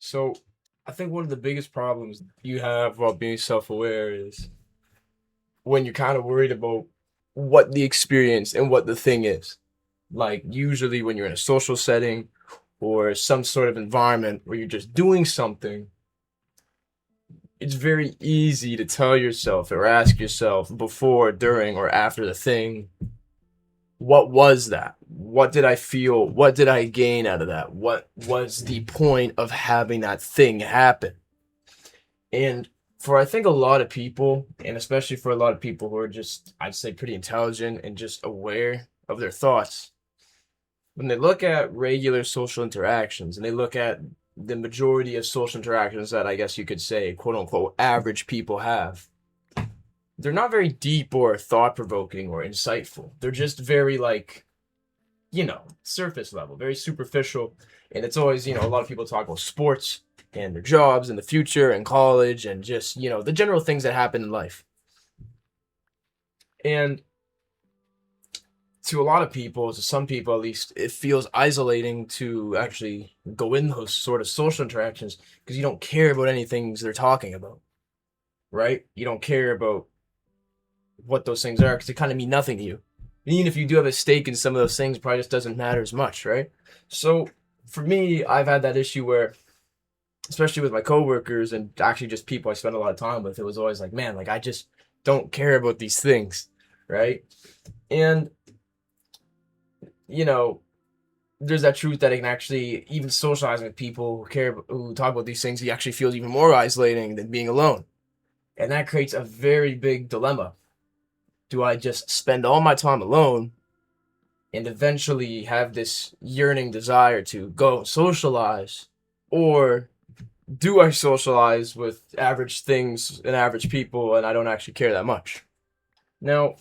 So I think one of the biggest problems you have while being self-aware is when you're kind of worried about what the experience and what the thing is. Like usually when you're in a social setting or some sort of environment where you're just doing something, it's very easy to tell yourself or ask yourself before, during, or after the thing, what was that? What did I feel? What did I gain out of that? What was the point of having that thing happen? And for I think a lot of people, and especially for a lot of people who are just, I'd say, pretty intelligent and just aware of their thoughts, when they look at regular social interactions and they look at the majority of social interactions that I guess you could say, quote unquote, average people have, they're not very deep or thought provoking or insightful. They're just very, like, surface level, very superficial. And it's always, a lot of people talk about sports and their jobs and the future and college and just, the general things that happen in life. And to a lot of people, to some people at least, it feels isolating to actually go in those sort of social interactions because you don't care about any things they're talking about, right? You don't care about what those things are because they kind of mean nothing to you. And even if you do have a stake in some of those things, it probably just doesn't matter as much, right? So for me, I've had that issue where, especially with my coworkers and actually just people I spend a lot of time with, it was always like, man, like I just don't care about these things, right? And there's that truth that it can actually, even socializing with people who talk about these things, he actually feels even more isolating than being alone. And that creates a very big dilemma. Do I just spend all my time alone and eventually have this yearning desire to go socialize? Or do I socialize with average things and average people and I don't actually care that much? Now,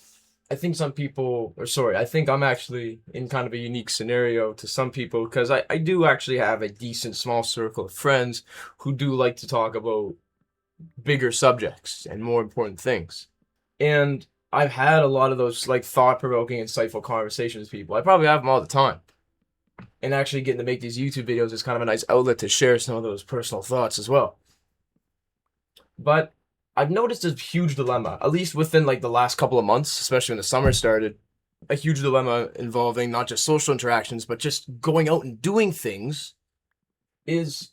I think I think I'm actually in kind of a unique scenario to some people because I do actually have a decent small circle of friends who do like to talk about bigger subjects and more important things. And I've had a lot of those like thought-provoking, insightful conversations with people. I probably have them all the time. And actually getting to make these YouTube videos is kind of a nice outlet to share some of those personal thoughts as well. But I've noticed a huge dilemma, at least within like the last couple of months, especially when the summer started, a huge dilemma involving not just social interactions, but just going out and doing things is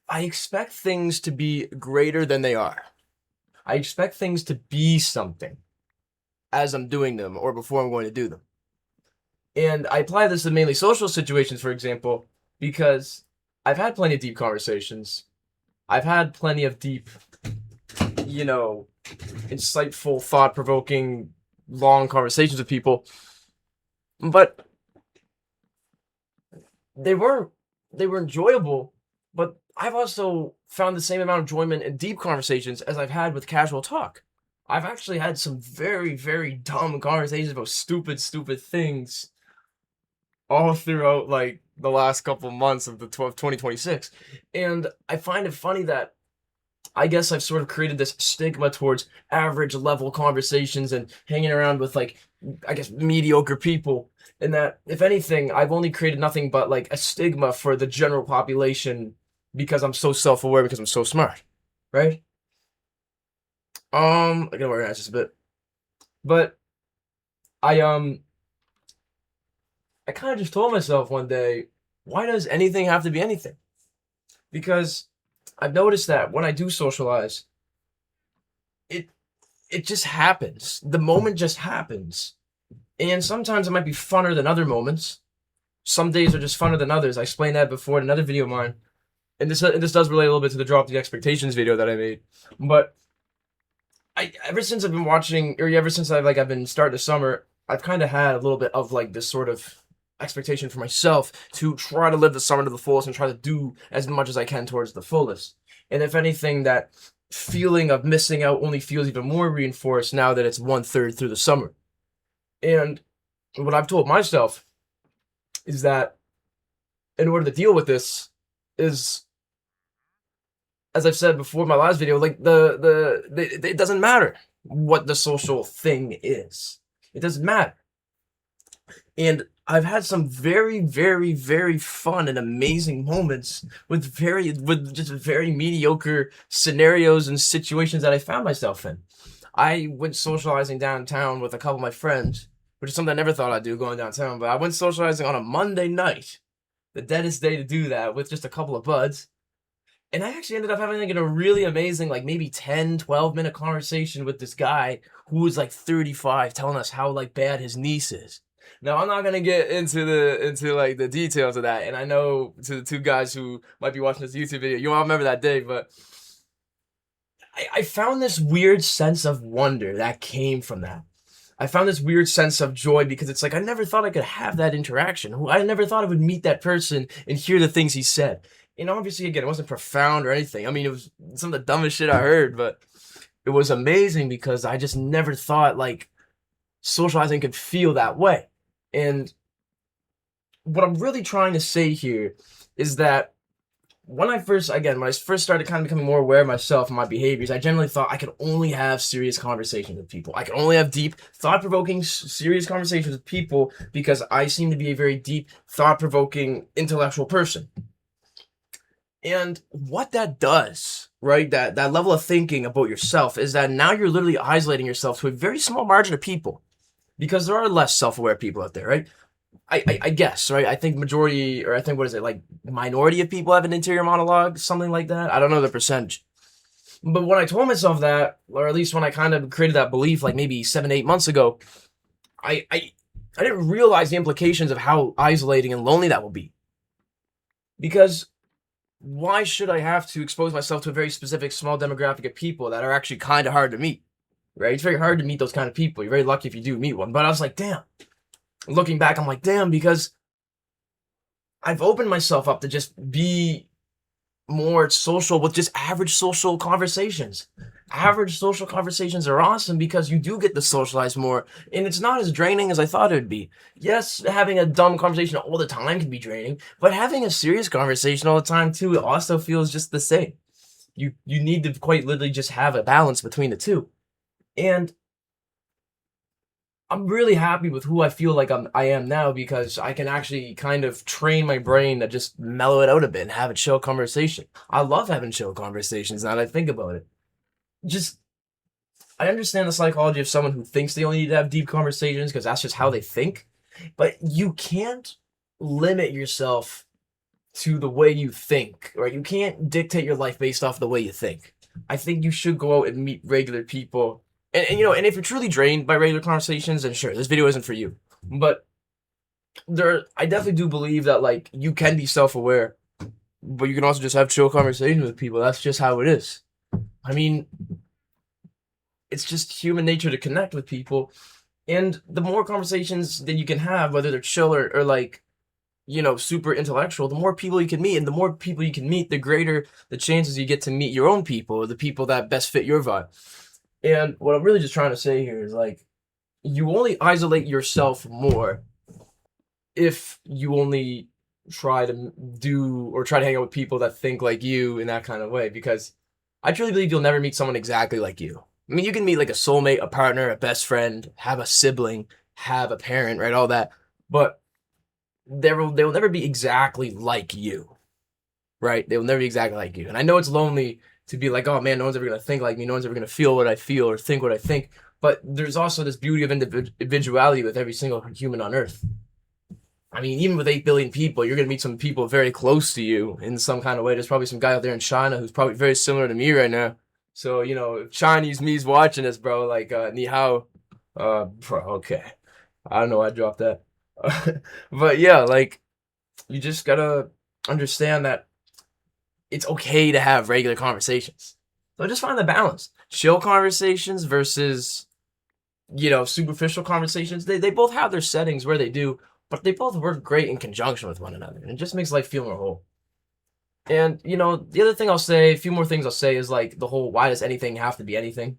I expect things to be greater than they are. I expect things to be something as I'm doing them or before I'm going to do them. And I apply this to mainly social situations, for example, because I've had plenty of deep conversations. I've had plenty of deep, insightful, thought provoking, long conversations with people. But they were enjoyable, but I've also found the same amount of enjoyment in deep conversations as I've had with casual talk. I've actually had some very, very dumb conversations about stupid, stupid things all throughout like the last couple months of the 2026. And I find it funny that I guess I've sort of created this stigma towards average level conversations and hanging around with like, I guess, mediocre people. And that, if anything, I've only created nothing but like a stigma for the general population because I'm so self-aware, because I'm so smart, right? I gotta organize this a bit, but I I kind of just told myself one day, why does anything have to be anything? Because I've noticed that when I do socialize, it it just happens. The moment just happens. And sometimes it might be funner than other moments. Some days are just funner than others. I explained that before in another video of mine. And this does relate a little bit to the drop the expectations video that I made. But ever since I've been watching, or ever since I've been starting the summer, I've kind of had a little bit of like this sort of expectation for myself to try to live the summer to the fullest and try to do as much as I can towards the fullest. And if anything, that feeling of missing out only feels even more reinforced now that it's 1/3 through the summer. And what I've told myself is that in order to deal with this is, as I've said before in my last video, like it doesn't matter what the social thing is. It doesn't matter. And I've had some very, very, very fun and amazing moments with just very mediocre scenarios and situations that I found myself in. I went socializing downtown with a couple of my friends, which is something I never thought I'd do, going downtown. But I went socializing on a Monday night, the deadest day to do that, with just a couple of buds. And I actually ended up having like a really amazing, like maybe 10, 12 minute conversation with this guy who was like 35, telling us how like bad his niece is. Now I'm not gonna get into like the details of that, and I know to the two guys who might be watching this YouTube video, you all remember that day, but I found this weird sense of wonder that came from that. I found this weird sense of joy because it's like I never thought I could have that interaction. I never thought I would meet that person and hear the things he said. And obviously, again, it wasn't profound or anything. I mean, it was some of the dumbest shit I heard, but it was amazing because I just never thought like socializing could feel that way. And what I'm really trying to say here is that when I first started kind of becoming more aware of myself and my behaviors, I generally thought I could only have serious conversations with people. I could only have deep, thought-provoking, serious conversations with people because I seem to be a very deep, thought-provoking, intellectual person. And what that does, right, that level of thinking about yourself is that now you're literally isolating yourself to a very small margin of people because there are less self-aware people out there, right? I guess, right? I think majority, or I think, what is it, like minority of people have an interior monologue, something like that. I don't know the percentage. But when I told myself that, or at least when I kind of created that belief, like maybe 7, 8 months ago, I didn't realize the implications of how isolating and lonely that will be. Because why should I have to expose myself to a very specific small demographic of people that are actually kind of hard to meet, right? It's very hard to meet those kind of people. You're very lucky if you do meet one. But I was like, damn. Looking back, I'm like, damn, because I've opened myself up to just be more social with just average social conversations. Average social conversations are awesome because you do get to socialize more, and it's not as draining as I thought it would be. Yes, having a dumb conversation all the time can be draining, but having a serious conversation all the time too also feels just the same. You need to quite literally just have a balance between the two. And I'm really happy with who I feel like I am now because I can actually kind of train my brain to just mellow it out a bit and have a chill conversation. I love having chill conversations now that I think about it. Just, I understand the psychology of someone who thinks they only need to have deep conversations because that's just how they think. But you can't limit yourself to the way you think, right? You can't dictate your life based off the way you think. I think you should go out and meet regular people. And if you're truly drained by regular conversations, then sure, this video isn't for you. But I definitely do believe that like you can be self-aware, but you can also just have chill conversations with people. That's just how it is. I mean, it's just human nature to connect with people, and the more conversations that you can have, whether they're chill or like, super intellectual, the more people you can meet, and the more people you can meet, the greater the chances you get to meet your own people, or the people that best fit your vibe. And what I'm really just trying to say here is like, you only isolate yourself more if you only try to try to hang out with people that think like you in that kind of way. Because I truly believe you'll never meet someone exactly like you. I mean, you can meet like a soulmate, a partner, a best friend, have a sibling, have a parent, right? All that. But they will never be exactly like you, right? They will never be exactly like you. And I know it's lonely to be like, oh man, no one's ever going to think like me. No one's ever going to feel what I feel or think what I think. But there's also this beauty of individuality with every single human on earth. I mean, even with 8 billion people, you're going to meet some people very close to you in some kind of way. There's probably some guy out there in China who's probably very similar to me right now. So, if Chinese me's watching this, bro, like, ni hao. Bro, okay. I don't know why I dropped that. But yeah, like, you just gotta understand that it's okay to have regular conversations. So just find the balance. Chill conversations versus, superficial conversations. They both have their settings where they do, but they both work great in conjunction with one another. And it just makes life feel more whole. And, the other thing I'll say, a few more things I'll say is like the whole why does anything have to be anything?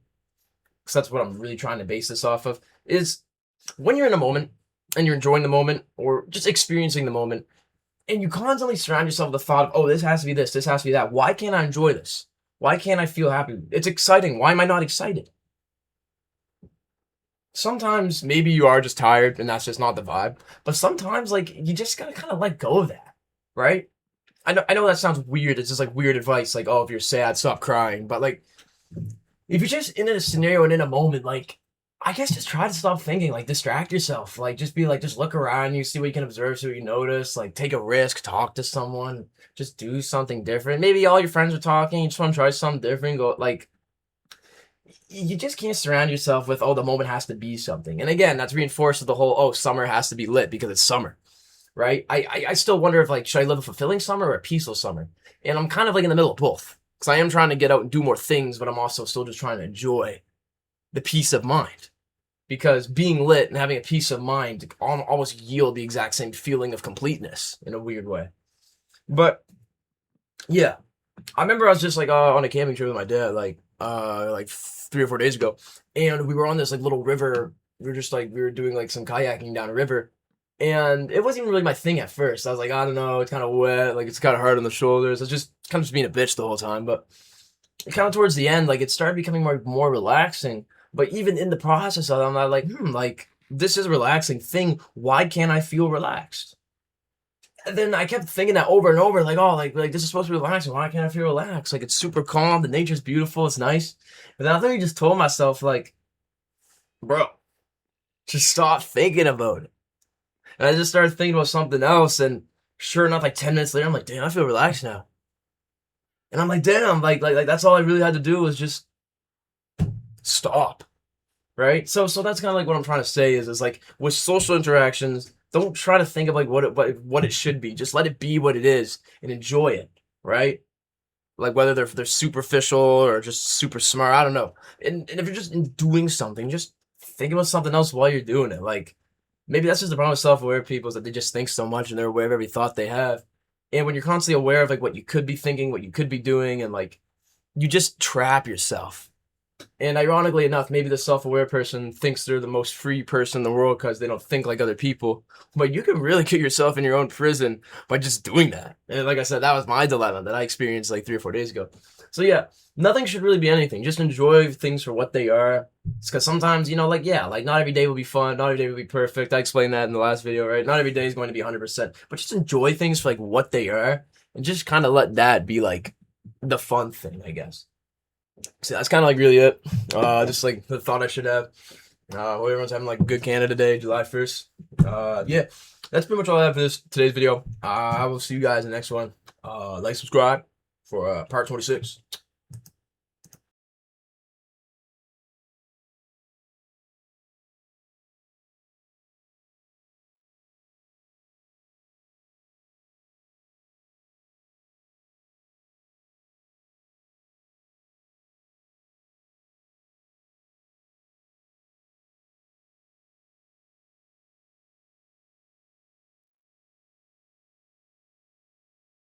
Because that's what I'm really trying to base this off of, is when you're in a moment and you're enjoying the moment or just experiencing the moment, and you constantly surround yourself with the thought of, oh, this has to be this has to be that. Why can't I enjoy this? Why can't I feel happy? It's exciting. Why am I not excited? sometimes maybe you are just tired and that's just not the vibe. But sometimes like you just gotta kind of let go of that, right? I know that sounds weird. It's just like weird advice, like, oh, if you're sad, stop crying. But like if you're just in a scenario and in a moment, like I guess just try to stop thinking, like distract yourself. Like just be like, just look around you, see what you can observe, see what you notice, like take a risk, talk to someone, just do something different. Maybe all your friends are talking, you just want to try something different, go like you just can't surround yourself with, oh, the moment has to be something. And again, that's reinforced with the whole, oh, summer has to be lit because it's summer, right? I still wonder if like, should I live a fulfilling summer or a peaceful summer? And I'm kind of like in the middle of both because I am trying to get out and do more things, but I'm also still just trying to enjoy the peace of mind because being lit and having a peace of mind almost yield the exact same feeling of completeness in a weird way. But yeah, I remember I was just like on a camping trip with my dad, like 3 or 4 days ago, and we were on this like little river. We were just like we were doing like some kayaking down a river, and it wasn't even really my thing at first. I was like, I don't know, it's kind of wet, like it's kind of hard on the shoulders. I was just kind of just being a bitch the whole time, but kind of towards the end, like it started becoming more relaxing. But even in the process of it, I'm not like, like this is a relaxing thing. Why can't I feel relaxed? And then I kept thinking that over and over, like, oh, like this is supposed to be relaxing. Why can't I feel relaxed? Like it's super calm, the nature's beautiful, it's nice. But then I think I just told myself, like, bro, just stop thinking about it. And I just started thinking about something else, and sure enough, like 10 minutes later, I'm like, damn, I feel relaxed now. And I'm like, damn, like that's all I really had to do was just stop. Right? So that's kind of like what I'm trying to say is like with social interactions, don't try to think of like what it should be. Just let it be what it is and enjoy it, right? Like whether they're superficial or just super smart, I don't know. And if you're just doing something, just think about something else while you're doing it. Like maybe that's just the problem with self-aware people is that they just think so much and they're aware of every thought they have. And when you're constantly aware of like what you could be thinking, what you could be doing, and like you just trap yourself. And ironically enough, maybe the self-aware person thinks they're the most free person in the world because they don't think like other people. But you can really get yourself in your own prison by just doing that. And like I said, that was my dilemma that I experienced like 3 or 4 days ago. So yeah, nothing should really be anything. Just enjoy things for what they are. It's because sometimes, like, yeah, like not every day will be fun. Not every day will be perfect. I explained that in the last video, right? Not every day is going to be 100%. But just enjoy things for like what they are and just kind of let that be like the fun thing, I guess. So that's kind of like really it. Just like the thought I should have. Hope everyone's having like a good Canada Day, July 1st. Yeah, that's pretty much all I have for today's video. I will see you guys in the next one. Like, subscribe for part 26.